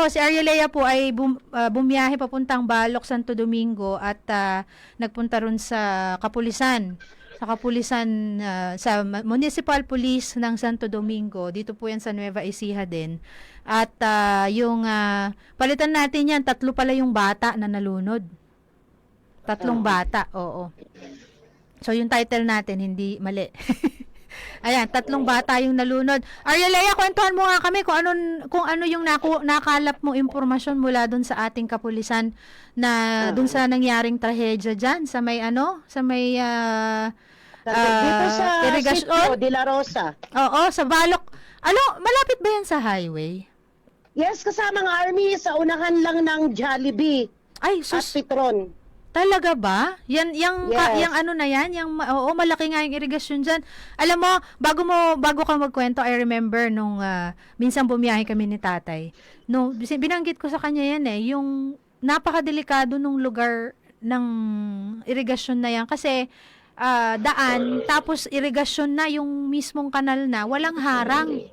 si Arielea po ay bumiyahe papuntang Balok, Santo Domingo at nagpunta ron sa Kapulisan. Sa Municipal Police ng Santo Domingo. Dito po yan sa Nueva Ecija din. At palitan natin yan, 3 pala yung bata na nalunod. 3 bata, oo. So yung title natin, hindi mali. Ayan, 3 bata yung nalunod. Arielea, kwentuhan mo nga kami kung ano yung nakalap mo impormasyon mula doon sa ating kapulisan na doon sa nangyaring trahedya dyan sa may dito sa irigasyon Sitio de la Rosa. Oo, sa Balok. Malapit ba yan sa highway? Yes, kasamang army sa unahan lang ng Jollibee Ay, at Petron. Talaga ba? Yan Yes. ano na yan, oo, malaki nga yung irigasyon diyan. Alam mo, bago ka magkwento, I remember nung minsan bumiyahe kami ni Tatay. No, binanggit ko sa kanya yan yung napakadelikado nung lugar ng irigasyon na yan kasi daan tapos irigasyon na yung mismong kanal na, walang harang.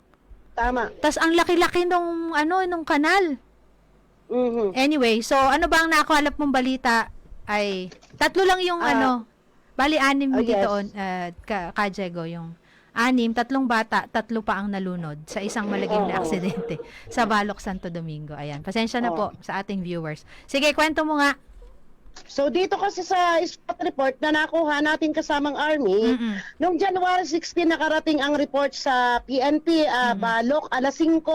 Tama. Tas ang laki-laki nung kanal. Mhm. Anyway, so ano ba ang nakalap mong balita? Ay, 3 lang yung bali 6 dito yes. ka Diego, yung 6, 3 bata, 3 pa ang nalunod sa isang malagim na aksidente sa Balok, Santo Domingo. Ayan, pasensya na po sa ating viewers. Sige, kwento mo nga. So dito kasi sa spot report na nakuha natin kasamang army, noong January 16 nakarating ang report sa PNP Balok alas 5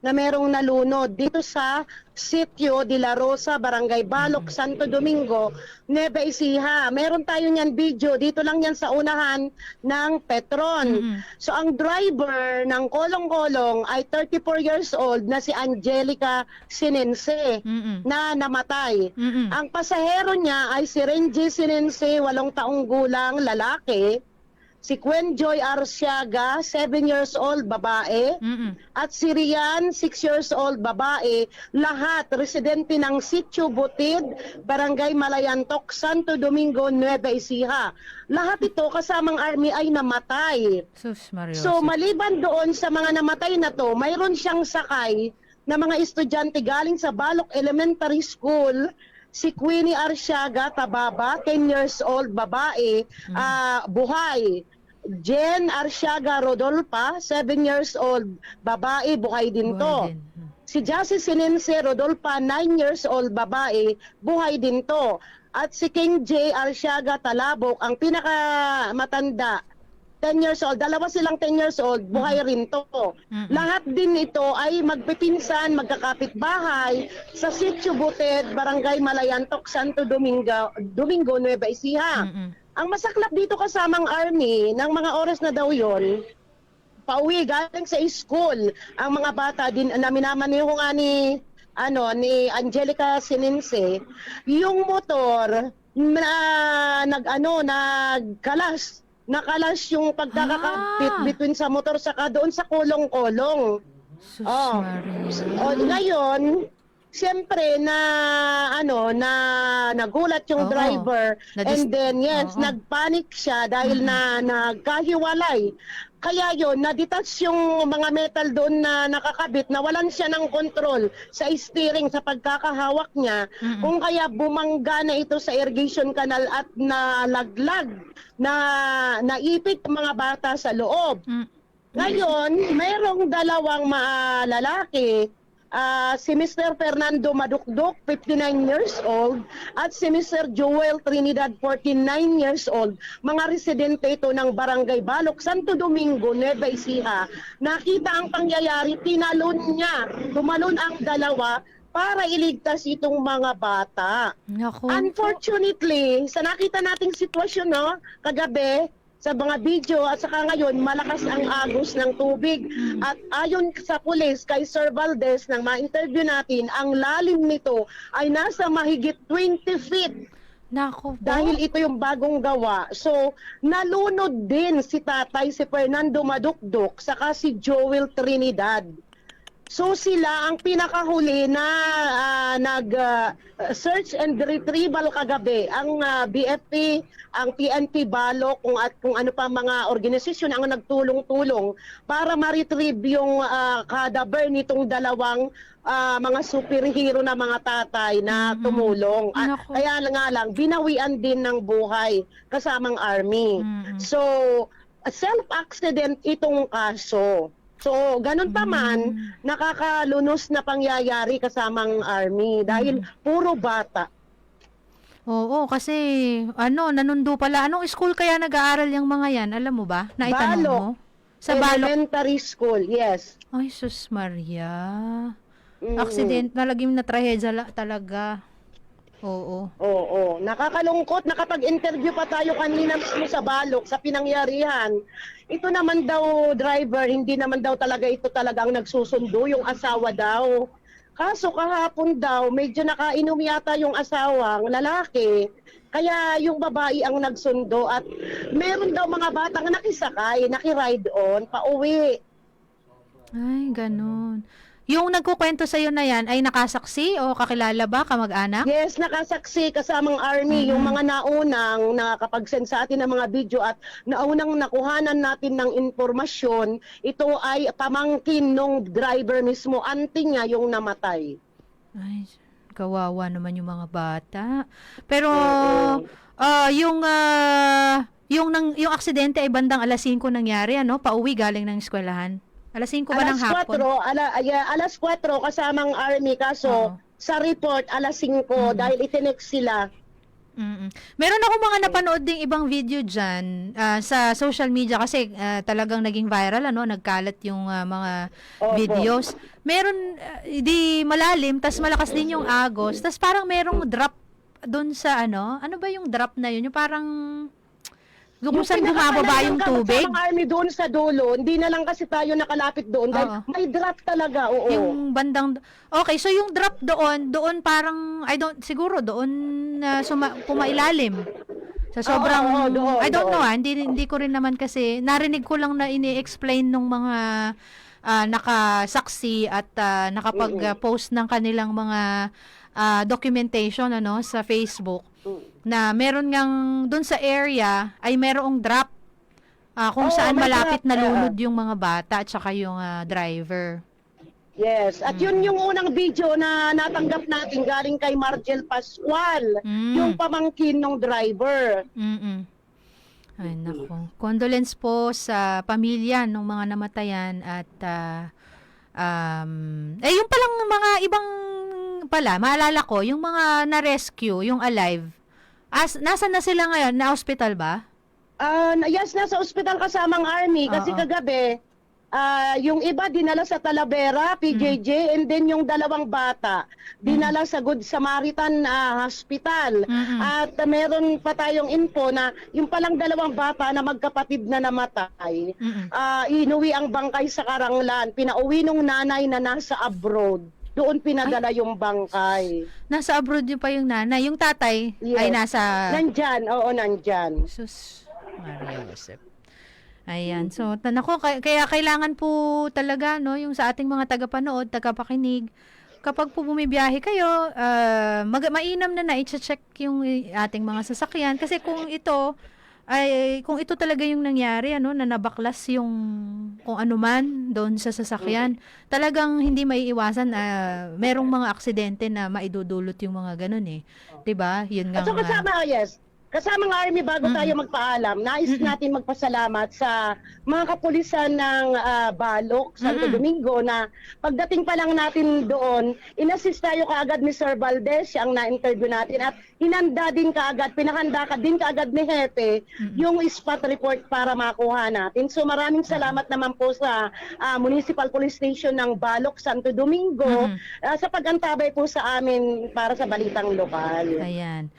na merong nalunod dito sa Sitio de la Rosa, Barangay Balok, Santo Domingo, Nueva Ecija. Meron tayo niyan video, dito lang yan sa unahan ng Petron. So ang driver ng kolong-kolong ay 34 years old na si Angelica Sinense na namatay. Ang pasahero niya ay si Renji Sinense, 8 taong gulang, lalaki. Si Gwen Joy Arciaga, 7 years old, babae. At si Rian, 6 years old, babae. Lahat residente ng Sitio Butid, Barangay Malayantok, Santo Domingo, Nueva Ecija. Lahat ito kasamang army ay namatay. Sus, Mario. So maliban doon sa mga namatay na to, mayroon siyang sakay na mga estudyante galing sa Balok Elementary School. Si Queenie Arciaga, Tababa, 10 years old, babae, buhay. Jen Arciaga Rodolpa, 7 years old, babae, buhay din to. Si Jassy Sinense Rodolpa, 9 years old, babae, buhay din to. At si King J. Arciaga Talabok, ang pinakamatanda, 10 years old, dalawa silang 10 years old, buhay rin to. Lahat din ito ay magpipinsan, magkakapitbahay sa Sitio Butid, Barangay Malayantok, Santo Domingo, Nueva Ecija. Ang masaklap dito kasamang army, ng mga oras na daw yon, pauwi galing sa school, ang mga bata din na minamaneho nga ni Angelica Sinense, yung motor na nakalas yung pagkakakabit between sa motor saka doon sa kolong-kolong. Ngayon, siyempre nagulat yung driver and then nagpanic siya dahil na nagkahiwalay. Kaya yon, na-detach yung mga metal doon na nakakabit, nawalan siya ng control sa steering sa pagkakahawak niya. Kung kaya bumangga na ito sa irrigation canal at nalaglag, na naipit ang mga bata sa loob. Ngayon, mayroong 2 lalaki, si Mr. Fernando Madukduk, 59 years old, at si Mr. Joel Trinidad, 49 years old. Mga residente ito ng Barangay Balok, Santo Domingo, Nueva Ecija. Nakita ang pangyayari, tumalon ang 2 para iligtas itong mga bata. Naku. Unfortunately, sa nakita nating sitwasyon kagabi, sa mga video at saka ngayon, malakas ang agos ng tubig. At ayon sa pulis, kay Sir Valdez, nang ma-interview natin, ang lalim nito ay nasa mahigit 20 feet. Naku po. Dahil ito yung bagong gawa. So, nalunod din si tatay, si Fernando Madukduk, saka si Joel Trinidad. So sila ang pinakahuli na search and retrieval kagabi. Ang BFP, ang PNP Balok, kung ano pa mga organisasyon ang nagtulong-tulong para ma-retrieve yung cadaver nitong dalawang mga superhero na mga tatay na tumulong. Nako. Kaya nga lang, binawian din ng buhay kasamang army. So, self-accident itong kaso. So, ganun pa man, nakakalunos na pangyayari kasamang army dahil puro bata. Oo, kasi nanundo pala. Anong school kaya nag-aaral yung mga yan? Alam mo ba? Naitanong Balok. mo? Sa Balok. Elementary school, yes. Ay, sus Maria. Accident, nalagim na trahedya talaga. Oo. Oo, nakakalungkot. Nakapag-interview pa tayo kanina mismo sa Balok, sa pinangyarihan. Ito naman daw, driver, hindi naman daw talaga ito talagang nagsusundo, yung asawa daw. Kaso kahapon daw, medyo nakainom yata yung asawang lalaki. Kaya yung babae ang nagsundo at meron daw mga batang nakisakay, nakiride on, pauwi. Ay, ganun. Yung nagkukwento sa'yo na yan ay nakasaksi o kakilala ba, kamag-anak? Yes, nakasaksi kasamang army, yung mga naunang nakakapag-send sa atin ng mga video at naunang nakuhanan natin ng impormasyon, ito ay pamangkin nung driver mismo, auntie niya yung namatay. Ay, kawawa naman yung mga bata. Pero, yung aksidente ay bandang alas 5 nangyari, ano? Pauwi galing ng eskwelahan. Alas 5 ba ng hapon? Alas 4 kasamang army, kaso Oo. sa report alas 5 dahil itinext sila. Meron ako mga napanood ding ibang video dyan sa social media kasi talagang naging viral, nagkalat yung mga Opo. videos. Meron di malalim, tas malakas din yung agos, tas parang merong drop doon sa ano ba yung drop na yun? Yung parang kung saan bumababa yung tubig. Yung army doon sa dulo, hindi na lang kasi tayo nakalapit doon dahil Oo. may drop talaga, oo. Yung bandang okay, so yung drop doon parang siguro doon pumailalim. Sa sobrang Oo, doon, I don't doon. know, hindi ko rin naman kasi narinig ko lang na ini-explain nung mga nakasaksi at nakapag-post ng kanilang mga documentation sa Facebook na meron ngang doon sa area ay merong drop kung Oo, saan may malapit drop, nalunod yung mga bata at saka yung driver. Yes, at yun yung unang video na natanggap natin galing kay Margel Pascual, yung pamangkin ng driver. Ay, nako. Condolence po sa pamilya ng mga namatayan at yung palang mga ibang pala, maalala ko, yung mga na-rescue, yung alive, nasan na sila ngayon? Na-hospital ba? Yes, nasa ospital kasamang army kasi Oo. kagabi, yung iba dinala sa Talavera, PJJ, and then yung dalawang bata dinala sa Good Samaritan Hospital. At meron pa tayong info na yung palang dalawang bata na magkapatid na namatay, inuwi ang bangkay sa Karanglan, pinauwi nung nanay na nasa abroad. Doon pinadala yung bangkay. Nasa abroad yun pa yung nanay. Yung tatay Yes. ay nasa... Nandyan, oo, nandyan. Sus, Maria Josep. Ayan. So, nako, kaya kailangan po talaga, yung sa ating mga tagapanood, tagapakinig, kapag po bumibiyahe kayo, mainam na i-check yung ating mga sasakyan. Kasi kung ito talaga yung nangyari, na nabaklas yung kung ano man doon sa sasakyan, talagang hindi maiiwasan merong mga aksidente na maidudulot yung mga ganun eh. 'Di ba? Yun nga. So kasama, yes. Kasamang army, bago tayo magpaalam, nais natin magpasalamat sa mga kapulisan ng Balok, Santo Domingo, na pagdating pa lang natin doon, inassist tayo kaagad ni Sir Valdez, siyang na-interview natin, at hinanda din kaagad, pinahanda ka din kaagad ni Hepe, yung spot report para makuha natin. So maraming salamat naman po sa Municipal Police Station ng Balok, Santo Domingo, sa pag-antabay po sa amin para sa balitang lokal. Ayan.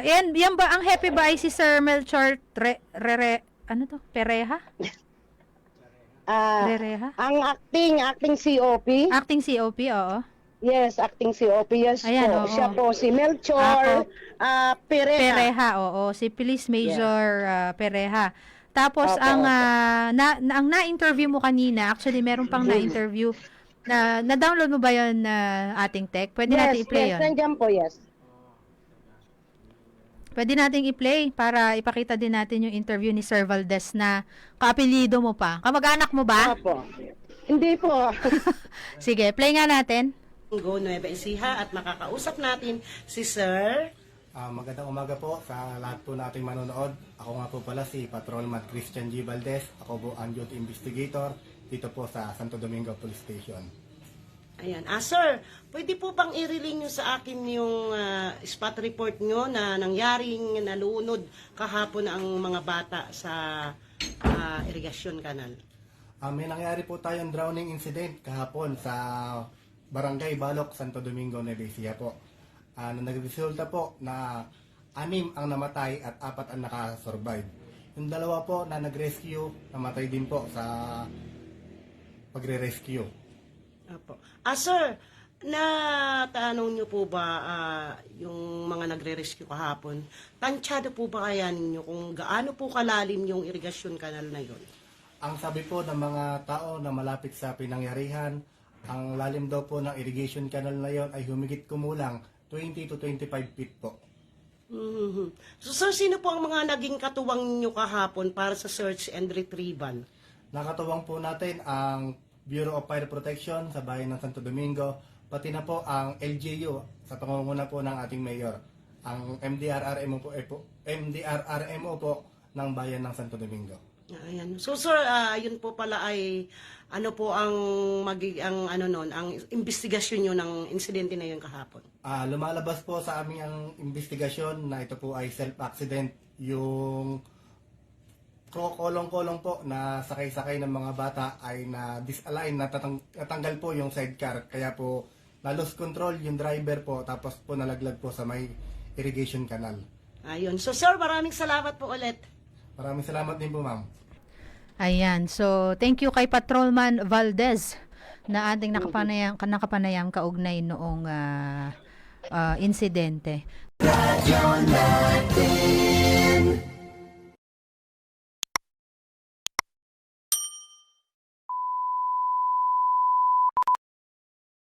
Yan ba, ang happy ba ay si Sir Melchor Pereja? Pereja? Ang acting COP. Acting COP, oo. Yes, acting COP. Yes Ayan, po. oo. Siya po si Melchor Pereja. Pereja, oo. Si Police Major Pereja. Tapos Opo, ang opo. ang na-interview mo kanina, actually meron pang na-interview na-download mo ba 'yon ating tech? Pwede natin i-play 'yon. Nandiyan po, yes. Pwede nating i-play para ipakita din natin yung interview ni Sir Valdez na kaapelyido mo pa. Kamag-anak mo ba? Opo. Hindi po. Sige, play nga natin. Go Nueva Ecija at makakausap natin si Sir. Magandang umaga po sa lahat po nating manonood. Ako nga po pala si Patrolman Christian G. Valdez. Ako po ang youth investigator dito po sa Santo Domingo Police Station. Ayan. Sir, pwede po bang i-relay nyo sa akin yung spot report nyo na nangyaring nalunod kahapon ang mga bata sa irrigation canal? May nangyari po tayong drowning incident kahapon sa Barangay Balok, Santo Domingo, Nueva Ecija po. Nagresulta po na 6 ang namatay at 4 ang nakasurvive. Yung dalawa po na nag-rescue, namatay din po sa pagre-rescue. Apo. Sir, natanong nyo po ba yung mga nagre-rescue kahapon, tansyado po ba kaya ninyo kung gaano po kalalim yung irrigation canal na yon? Ang sabi po ng mga tao na malapit sa pinangyarihan, ang lalim daw po ng irrigation canal na yon ay humigit kumulang 20 to 25 feet po. Mhm. So, sir, sino po ang mga naging katuwang nyo kahapon para sa search and retrieval? Nakatuwang po natin ang Bureau of Fire Protection sa bayan ng Santo Domingo, pati na po ang LGU sa pangunguna po ng ating mayor, ang MDRRMO po ng bayan ng Santo Domingo. Ayan. So sir, yun po pala ay ano po ang ang investigasyon niyo ng insidente na yun kahapon. Lumalabas po sa aming ang investigasyon na ito po ay self-accident, yung kolong-kolong po na sakay-sakay ng mga bata ay na-disalign, natanggal po yung sidecar, kaya po na-lost control yung driver po, tapos po nalaglag po sa may irrigation canal. Ayun. So sir, maraming salamat po ulit. Maraming salamat din po, ma'am. Ayan. So, thank you kay Patrolman Valdez na ating nakapanayam kaugnay noong insidente.